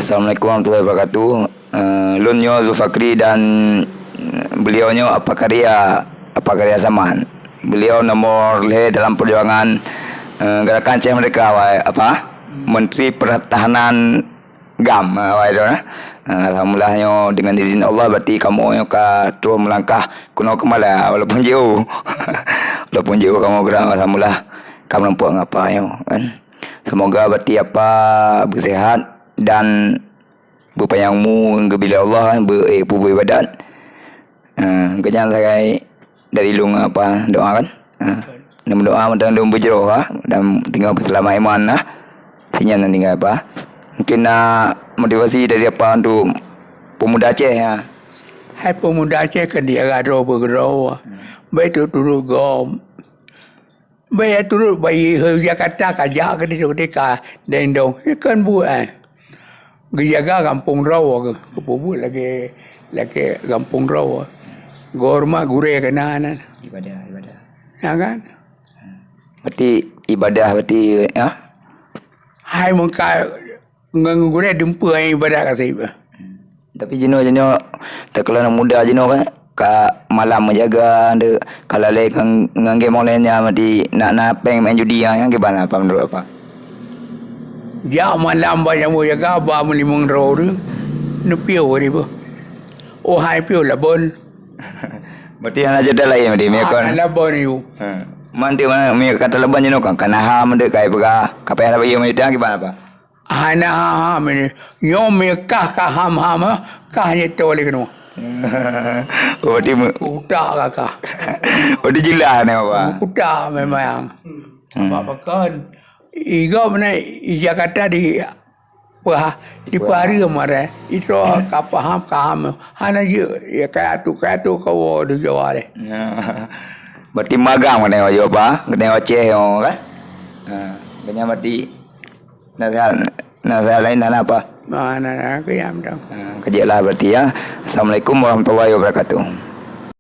Assalamualaikum warahmatullahi wabarakatuh. Lunyo Zulfakri dan beliaunya apa karya zaman. Beliau nomor dalam perjuangan gerakan Aceh Merdeka Menteri Pertahanan GAM alhamdulillahnya dengan izin Allah berarti kamu yang terus melangkah kuno kemala walaupun jauh kamu gerak alhamdulillah kamu nampak ngapa kan. Semoga berarti bersehat dan berpayangmu bila Allah beribadat. Kenyang saya dari lung doa kan. Dan berdoa dan berjeroh dan tinggal berselamat iman sinyal nanti mungkin motivasi dari untuk pemuda Aceh Hai pemuda Aceh ke dia gado bergerak baik tu turut gom baik turut bayi Jakarta kajak ke dia ketika dendong kan buat gejaga kampung rawa ke buat lagi kampung rawa gorma gure kenanan ibadah ya kan berarti ibadah hai mengkai ngagure dempa yang ibadah kasih tapi jino terkelan muda jino kan malam menjaga ada kalau lagi ngangge molenya mati nak peng main judi yang gimana menurut apa ja malam banyak mau jaga ba melimung ro nepiu ni bu oh hai piu la bon berarti anak jeda lain mati mekon la bon you manti mana mi kata leban jino kan kana mende kai pega kapai apa yang mati gimana apa Hana ini nyom kah kahnya tolak kena. Oh di Kuda kah? Oh di jelas ni apa? Kuda memang. Apa kan? Iga mana Jakarta di pari kemarin itu kaham. Hana ya kayak tu kau di Jawa le. Berarti magang mana yo apa? Kena Aceh yo kan? Kena berarti Nasihat lain dan apa? Mana kaya macam. Kerja lah berarti ya. Assalamualaikum warahmatullahi wabarakatuh.